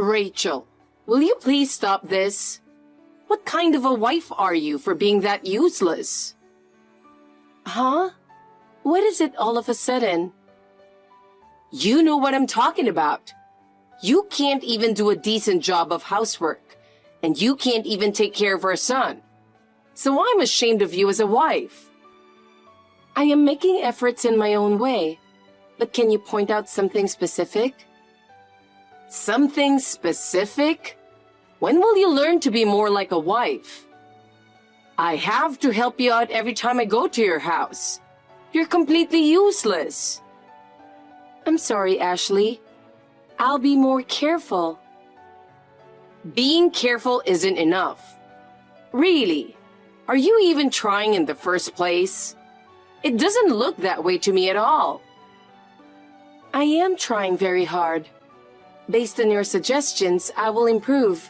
Rachel, will you please stop this? What kind of a wife are you for being that useless? Huh? What is it all of a sudden? You know what I'm talking about. You can't even do a decent job of housework, and you can't even take care of our son. So I'm ashamed of you as a wife. I am making efforts in my own way, but can you point out something specific? Something specific? When will you learn to be more like a wife? I have to help you out every time I go to your house. You're completely useless. I'm sorry, Ashley. I'll be more careful. Being careful isn't enough. Really, are you even trying in the first place? It doesn't look that way to me at all. I am trying very hard. Based on your suggestions, I will improve.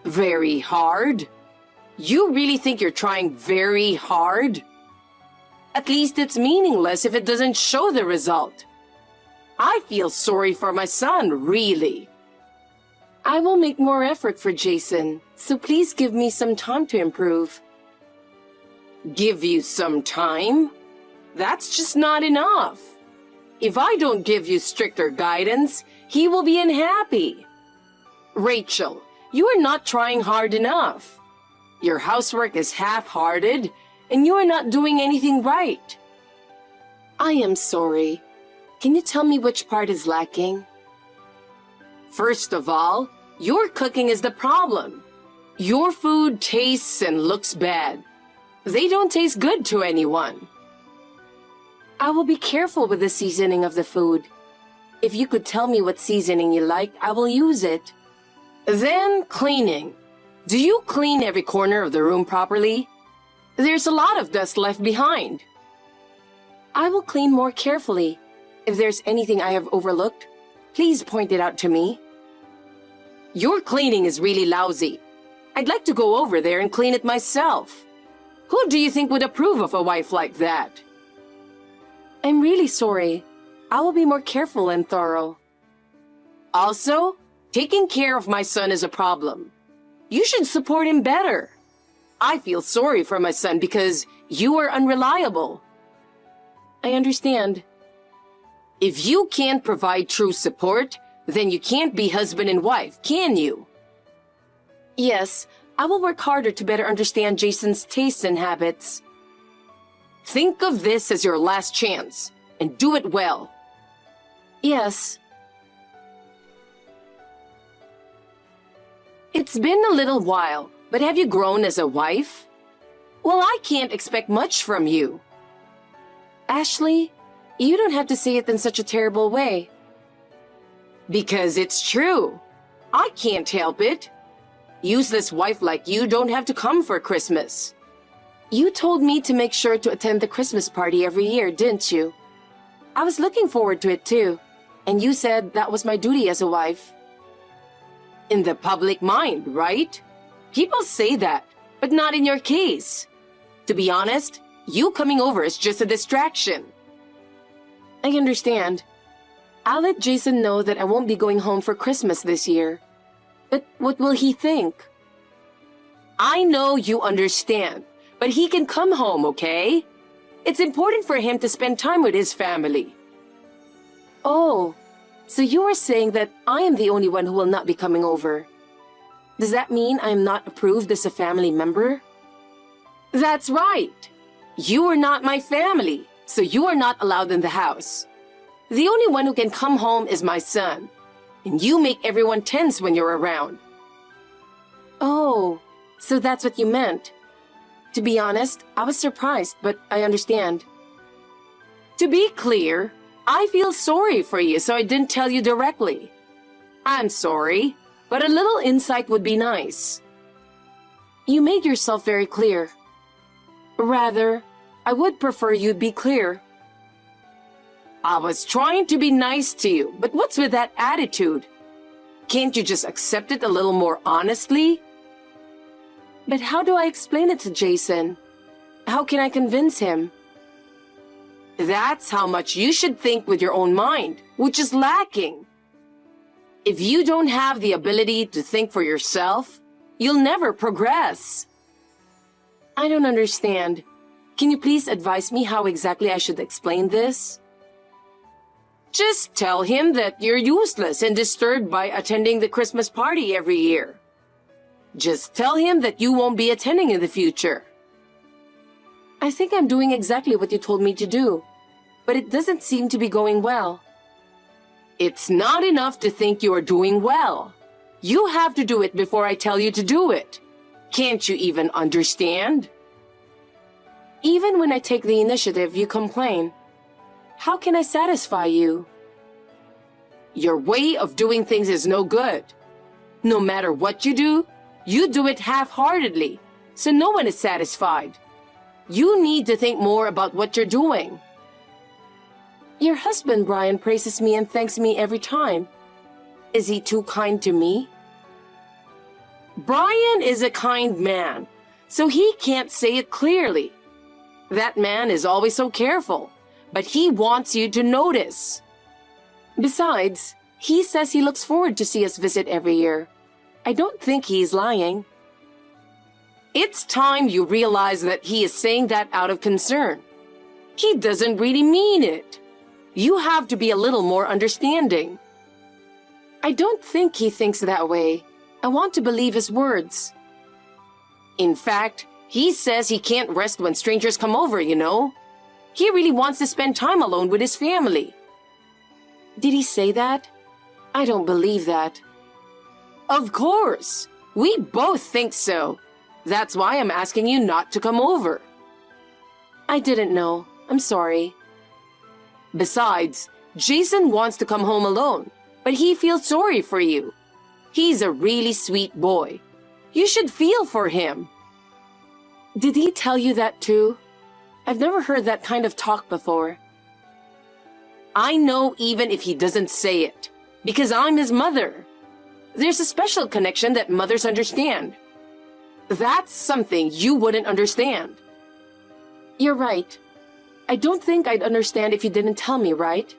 Very hard? You really think you're trying very hard? At least it's meaningless if it doesn't show the result. I feel sorry for my son, really. I will make more effort for Jason, so please give me some time to improve. Give you some time? That's just not enough. If I don't give you stricter guidance, he will be unhappy. Rachel, you are not trying hard enough. Your housework is half-hearted, and you are not doing anything right. I am sorry. Can you tell me which part is lacking? First of all, your cooking is the problem. Your food tastes and looks bad. They don't taste good to anyone. I will be careful with the seasoning of the food. If you could tell me what seasoning you like, I will use it. Then cleaning. Do you clean every corner of the room properly? There's a lot of dust left behind. I will clean more carefully. If there's anything I have overlooked, please point it out to me. Your cleaning is really lousy. I'd like to go over there and clean it myself. Who do you think would approve of a wife like that? I'm really sorry. I will be more careful and thorough. Also, taking care of my son is a problem. You should support him better. I feel sorry for my son because you are unreliable. I understand. If you can't provide true support, then you can't be husband and wife, can you? Yes, I will work harder to better understand Jason's tastes and habits. Think of this as your last chance, and do it well. Yes. It's been a little while, but have you grown as a wife? Well, I can't expect much from you. Ashley, you don't have to say it in such a terrible way. Because it's true. I can't help it. Useless wife like you don't have to come for Christmas. You told me to make sure to attend the Christmas party every year, didn't you? I was looking forward to it too, and you said that was my duty as a wife. In the public mind, right? People say that, but not in your case. To be honest, you coming over is just a distraction. I understand. I'll let Jason know that I won't be going home for Christmas this year. But what will he think? I know you understand, but he can come home, okay? It's important for him to spend time with his family. Oh, so you are saying that I am the only one who will not be coming over. Does that mean I am not approved as a family member? That's right. You are not my family, so you are not allowed in the house. The only one who can come home is my son, and you make everyone tense when you're around. Oh, so that's what you meant. To be honest, I was surprised, but I understand. To be clear, I feel sorry for you, so I didn't tell you directly. I'm sorry, but a little insight would be nice. You made yourself very clear. Rather, I would prefer you'd be clear. I was trying to be nice to you, but what's with that attitude? Can't you just accept it a little more honestly? But how do I explain it to Jason? How can I convince him? That's how much you should think with your own mind, which is lacking. If you don't have the ability to think for yourself, you'll never progress. I don't understand. Can you please advise me how exactly I should explain this? Just tell him that you're useless and disturbed by attending the Christmas party every year. Just tell him that you won't be attending in the future. I think I'm doing exactly what you told me to do, but it doesn't seem to be going well. It's not enough to think you are doing well. You have to do it before I tell you to do it. Can't you even understand? Even when I take the initiative, you complain. How can I satisfy you? Your way of doing things is no good. No matter what you do it half-heartedly, so no one is satisfied. You need to think more about what you're doing. Your husband, Brian, praises me and thanks me every time. Is he too kind to me? Brian is a kind man, so he can't say it clearly. That man is always so careful, but he wants you to notice. Besides, he says he looks forward to see us visit every year. I don't think he's lying. It's time you realize that he is saying that out of concern. He doesn't really mean it. You have to be a little more understanding. I don't think he thinks that way. I want to believe his words. In fact, he says he can't rest when strangers come over, you know. He really wants to spend time alone with his family. Did he say that? I don't believe that. Of course. We both think so. That's why I'm asking you not to come over. I didn't know. I'm sorry. Besides, Jason wants to come home alone, but he feels sorry for you. He's a really sweet boy. You should feel for him. Did he tell you that too? I've never heard that kind of talk before. I know even if he doesn't say it, because I'm his mother. There's a special connection that mothers understand. That's something you wouldn't understand. You're right. I don't think I'd understand if you didn't tell me, right?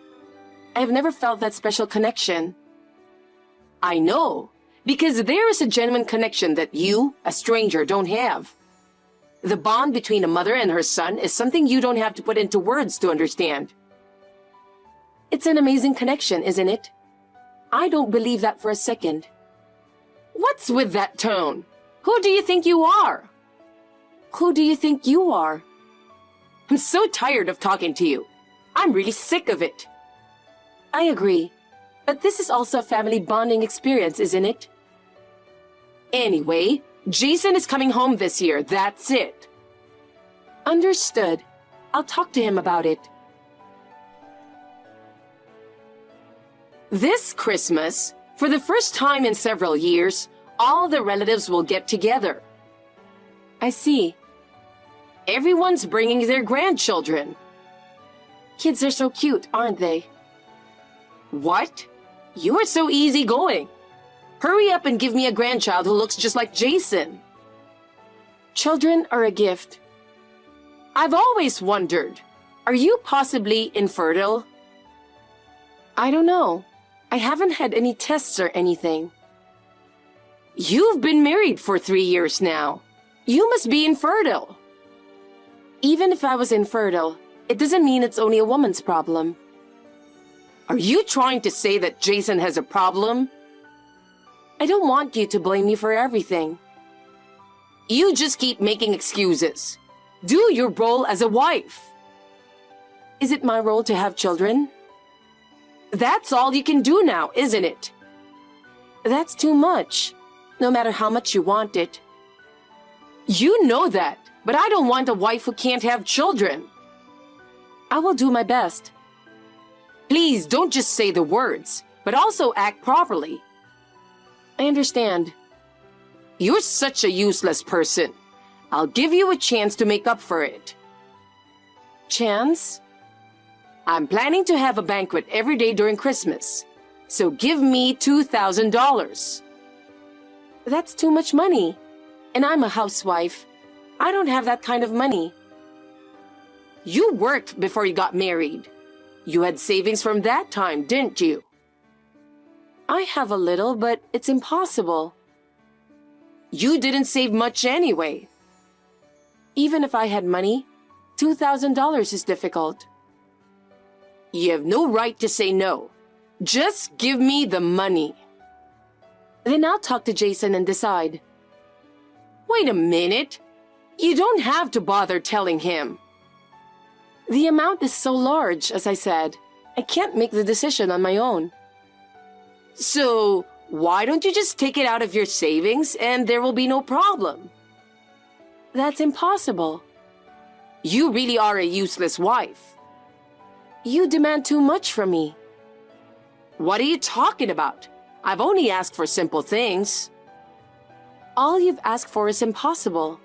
I've never felt that special connection. I know, because there is a genuine connection that you, a stranger, don't have. The bond between a mother and her son is something you don't have to put into words to understand. It's an amazing connection, isn't it? I don't believe that for a second. What's with that tone? Who do you think you are? Who do you think you are? I'm so tired of talking to you. I'm really sick of it. I agree. But this is also a family bonding experience, isn't it? Anyway, Jason is coming home this year, that's it. Understood. I'll talk to him about it. This Christmas, for the first time in several years, all the relatives will get together. I see. Everyone's bringing their grandchildren. Kids are so cute, aren't they? What? You are so easygoing. Hurry up and give me a grandchild who looks just like Jason. Children are a gift. I've always wondered, are you possibly infertile? I don't know. I haven't had any tests or anything. You've been married for 3 years now. You must be infertile. Even if I was infertile, it doesn't mean it's only a woman's problem. Are you trying to say that Jason has a problem? I don't want you to blame me for everything. You just keep making excuses. Do your role as a wife. Is it my role to have children? That's all you can do now, isn't it? That's too much, no matter how much you want it. You know that, but I don't want a wife who can't have children. I will do my best. Please don't just say the words, but also act properly. I understand. You're such a useless person. I'll give you a chance to make up for it. Chance? I'm planning to have a banquet every day during Christmas, so give me $2,000. That's too much money, and I'm a housewife. I don't have that kind of money. You worked before you got married. You had savings from that time, didn't you? I have a little, but it's impossible. You didn't save much anyway. Even if I had money, $2,000 is difficult. You have no right to say no. Just give me the money. Then I'll talk to Jason and decide. Wait a minute. You don't have to bother telling him. The amount is so large, as I said. I can't make the decision on my own. So, why don't you just take it out of your savings and there will be no problem? That's impossible. You really are a useless wife. You demand too much from me. What are you talking about? I've only asked for simple things. All you've asked for is impossible.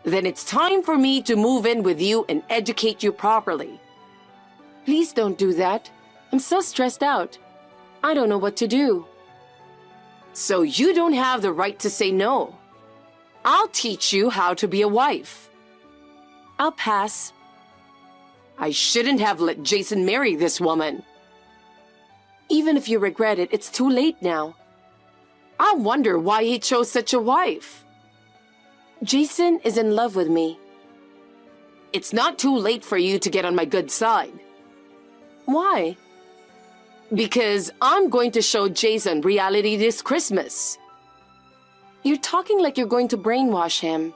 Then it's time for me to move in with you and educate you properly. Please don't do that. I'm so stressed out. I don't know what to do. So you don't have the right to say no. I'll teach you how to be a wife. I'll pass. I shouldn't have let Jason marry this woman. Even if you regret it, it's too late now. I wonder why he chose such a wife. Jason is in love with me. It's not too late for you to get on my good side. Why? Because I'm going to show Jason reality this Christmas. You're talking like you're going to brainwash him.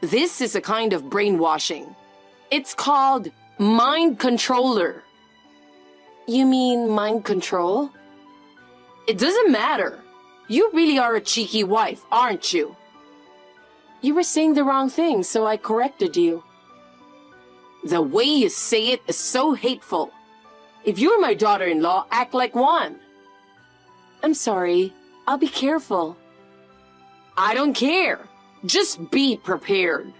This is a kind of brainwashing. It's called mind controller. You mean mind control? It doesn't matter. You really are a cheeky wife, aren't you? You were saying the wrong thing, so I corrected you. The way you say it is so hateful. If you're my daughter-in-law, act like one. I'm sorry. I'll be careful. I don't care. Just be prepared.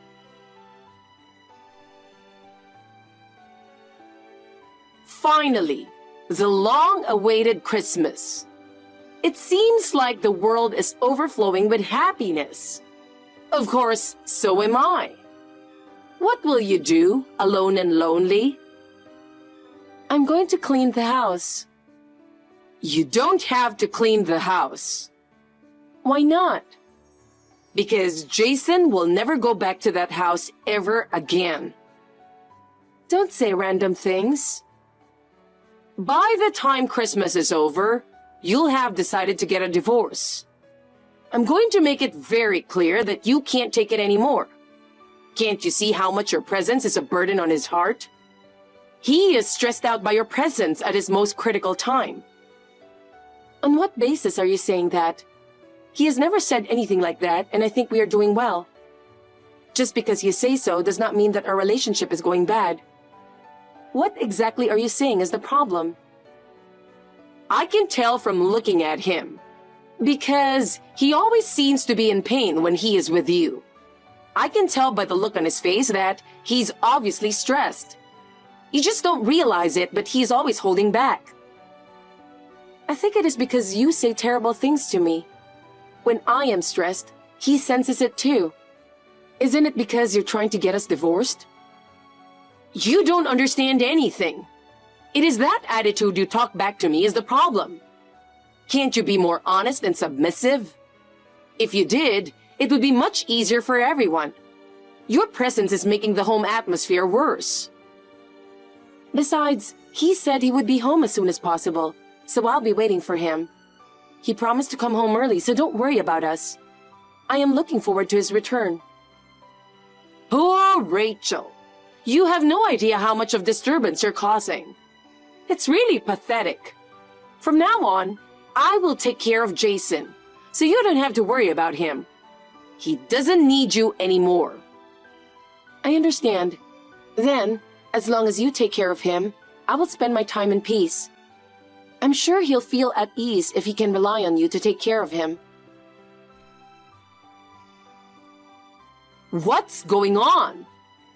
Finally, the long-awaited Christmas. It seems like the world is overflowing with happiness. Of course, so am I. What will you do, alone and lonely? I'm going to clean the house. You don't have to clean the house. Why not? Because Jason will never go back to that house ever again. Don't say random things. By the time Christmas is over, you'll have decided to get a divorce. I'm going to make it very clear that you can't take it anymore. Can't you see how much your presence is a burden on his heart? He is stressed out by your presence at his most critical time. On what basis are you saying that? He has never said anything like that, and I think we are doing well. Just because you say so does not mean that our relationship is going bad. What exactly are you saying is the problem? I can tell from looking at him, because he always seems to be in pain when he is with you. I can tell by the look on his face that he's obviously stressed. You just don't realize it, but he's always holding back. I think it is because you say terrible things to me. When I am stressed, he senses it too. Isn't it because you're trying to get us divorced? You don't understand anything. It is that attitude you talk back to me is the problem. Can't you be more honest and submissive? If you did, it would be much easier for everyone. Your presence is making the home atmosphere worse. Besides, he said he would be home as soon as possible, so I'll be waiting for him. He promised to come home early, so don't worry about us. I am looking forward to his return. Poor Rachel. You have no idea how much of disturbance you're causing. It's really pathetic. From now on, I will take care of Jason, so you don't have to worry about him. He doesn't need you anymore. I understand. Then, as long as you take care of him, I will spend my time in peace. I'm sure he'll feel at ease if he can rely on you to take care of him. What's going on?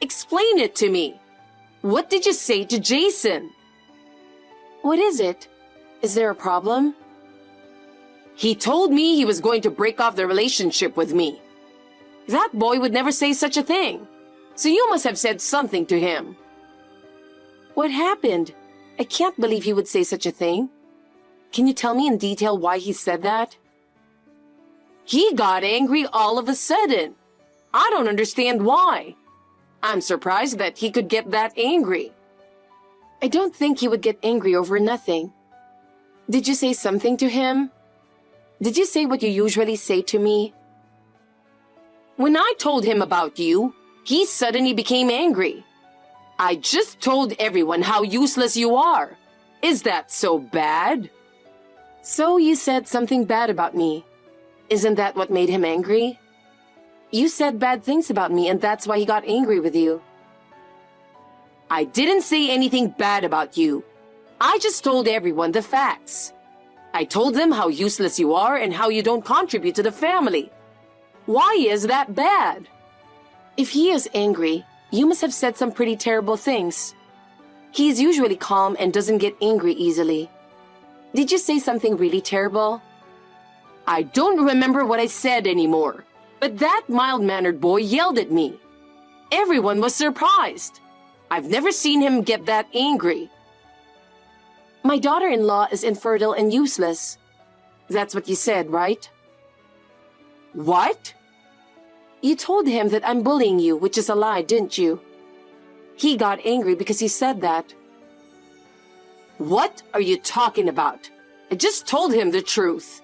Explain it to me. What did you say to Jason? What is it? Is there a problem? He told me he was going to break off the relationship with me. That boy would never say such a thing. So you must have said something to him. What happened? I can't believe he would say such a thing. Can you tell me in detail why he said that? He got angry all of a sudden. I don't understand why. I'm surprised that he could get that angry. I don't think he would get angry over nothing. Did you say something to him? Did you say what you usually say to me? When I told him about you, he suddenly became angry. I just told everyone how useless you are. Is that so bad? So you said something bad about me. Isn't that what made him angry? You said bad things about me and that's why he got angry with you. I didn't say anything bad about you. I just told everyone the facts. I told them how useless you are and how you don't contribute to the family. Why is that bad? If he is angry, you must have said some pretty terrible things. He is usually calm and doesn't get angry easily. Did you say something really terrible? I don't remember what I said anymore, but that mild-mannered boy yelled at me. Everyone was surprised. I've never seen him get that angry. My daughter-in-law is infertile and useless. That's what you said, right? What? You told him that I'm bullying you, which is a lie, didn't you? He got angry because you said that. What are you talking about? I just told him the truth.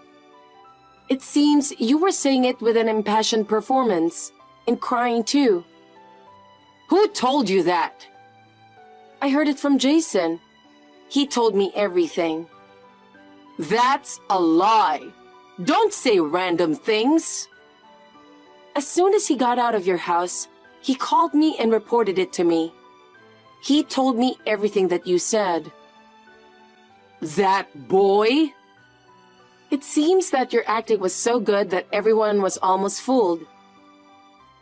It seems you were saying it with an impassioned performance, and crying too. Who told you that? I heard it from Jason. He told me everything. That's a lie. Don't say random things. As soon as he got out of your house, he called me and reported it to me. He told me everything that you said. That boy? It seems that your acting was so good that everyone was almost fooled.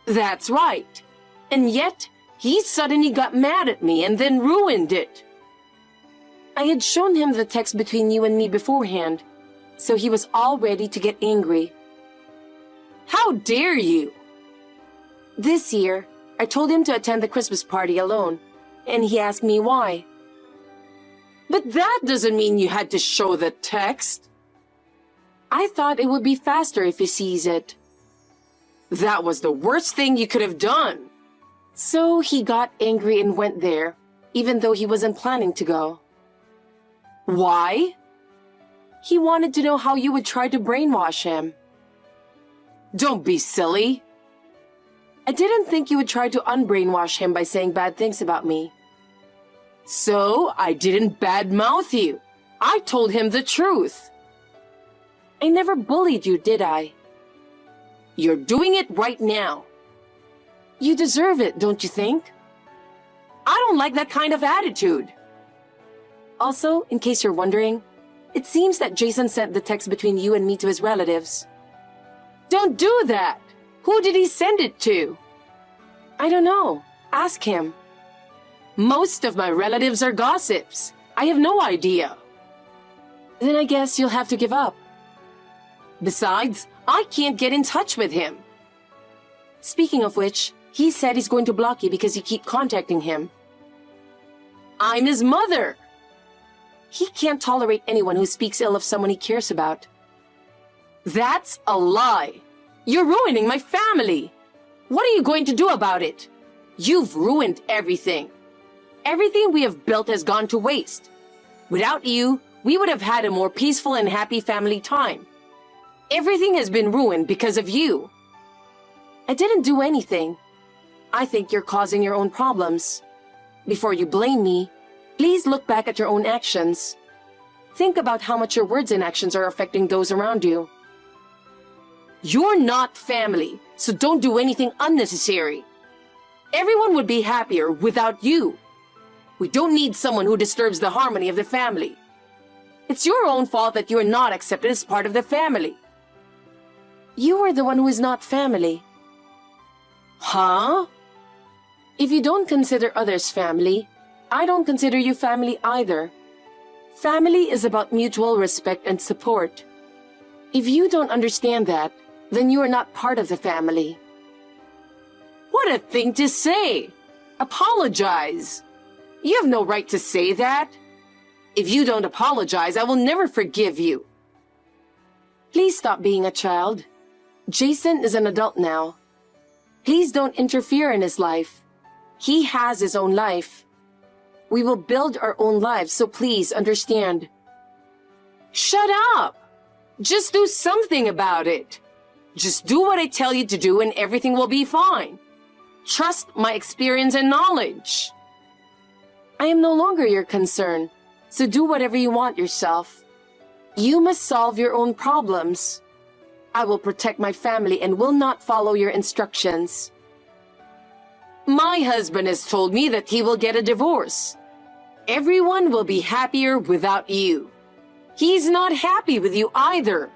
That's right. And yet, he suddenly got mad at me and then ruined it. I had shown him the text between you and me beforehand, so he was all ready to get angry. How dare you? This year, I told him to attend the Christmas party alone, and he asked me why. But that doesn't mean you had to show the text. I thought it would be faster if he sees it. That was the worst thing you could have done. So he got angry and went there, even though he wasn't planning to go. Why? He wanted to know how you would try to brainwash him. Don't be silly. I didn't think you would try to unbrainwash him by saying bad things about me. So I didn't badmouth you. I told him the truth. I never bullied you, did I? You're doing it right now. You deserve it, don't you think? I don't like that kind of attitude. Also, in case you're wondering, it seems that Jason sent the text between you and me to his relatives. Don't do that! Who did he send it to? I don't know. Ask him. Most of my relatives are gossips. I have no idea. Then I guess you'll have to give up. Besides, I can't get in touch with him. Speaking of which, he said he's going to block you because you keep contacting him. I'm his mother. He can't tolerate anyone who speaks ill of someone he cares about. That's a lie. You're ruining my family. What are you going to do about it? You've ruined everything. Everything we have built has gone to waste. Without you, we would have had a more peaceful and happy family time. Everything has been ruined because of you. I didn't do anything. I think you're causing your own problems. Before you blame me, please look back at your own actions. Think about how much your words and actions are affecting those around you. You're not family, so don't do anything unnecessary. Everyone would be happier without you. We don't need someone who disturbs the harmony of the family. It's your own fault that you are not accepted as part of the family. You are the one who is not family. Huh? If you don't consider others family, I don't consider you family either. Family is about mutual respect and support. If you don't understand that, then you are not part of the family. What a thing to say! Apologize! You have no right to say that. If you don't apologize, I will never forgive you. Please stop being a child. Jason is an adult now. Please don't interfere in his life. He has his own life. We will build our own lives, so please understand. Shut up! Just do something about it. Just do what I tell you to do and everything will be fine. Trust my experience and knowledge. I am no longer your concern, so do whatever you want yourself. You must solve your own problems. I will protect my family and will not follow your instructions. My husband has told me that he will get a divorce. Everyone will be happier without you. He's not happy with you either.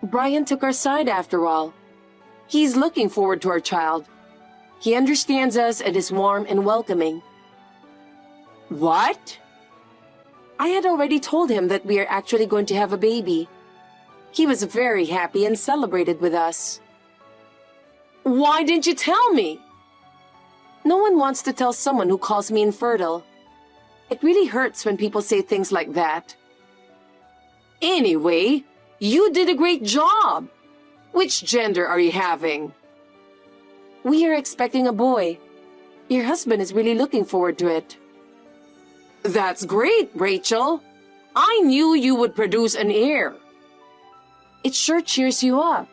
Brian took our side after all. He's looking forward to our child. He understands us and is warm and welcoming. What? I had already told him that we are actually going to have a baby. He was very happy and celebrated with us. Why didn't you tell me? No one wants to tell someone who calls me infertile. It really hurts when people say things like that. Anyway, you did a great job. Which gender are you having? We are expecting a boy. Your husband is really looking forward to it. That's great, Rachel. I knew you would produce an heir. It sure cheers you up.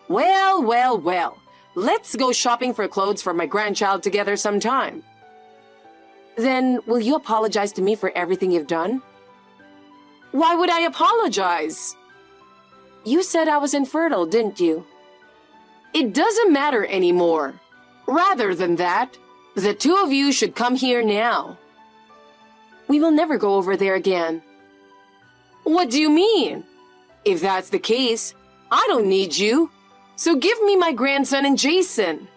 Well. Let's go shopping for clothes for my grandchild together sometime. Then, will you apologize to me for everything you've done? Why would I apologize? You said I was infertile, didn't you? It doesn't matter anymore. Rather than that, the two of you should come here now. We will never go over there again. What do you mean? If that's the case, I don't need you. So give me my grandson and Jason.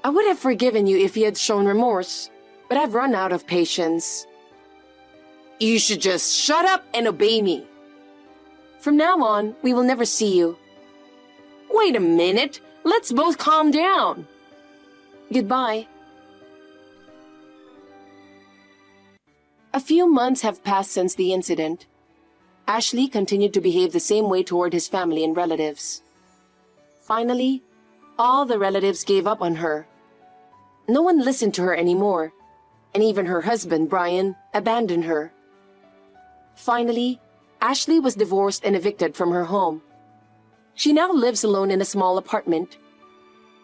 I would have forgiven you if you had shown remorse, but I've run out of patience. You should just shut up and obey me. From now on, we will never see you. Wait a minute. Let's both calm down. Goodbye. A few months have passed since the incident. Ashley continued to behave the same way toward his family and relatives. Finally, all the relatives gave up on her. No one listened to her anymore, and even her husband, Brian, abandoned her. Finally, Ashley was divorced and evicted from her home. She now lives alone in a small apartment.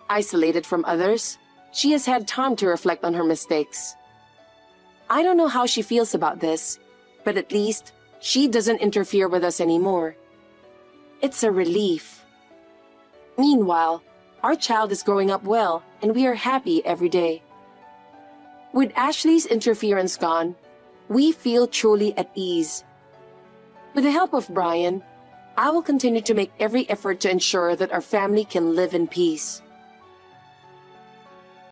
Isolated from others, she has had time to reflect on her mistakes. I don't know how she feels about this, but at least she doesn't interfere with us anymore. It's a relief. Meanwhile, our child is growing up well, and we are happy every day. With Ashley's interference gone, we feel truly at ease. With the help of Brian, I will continue to make every effort to ensure that our family can live in peace.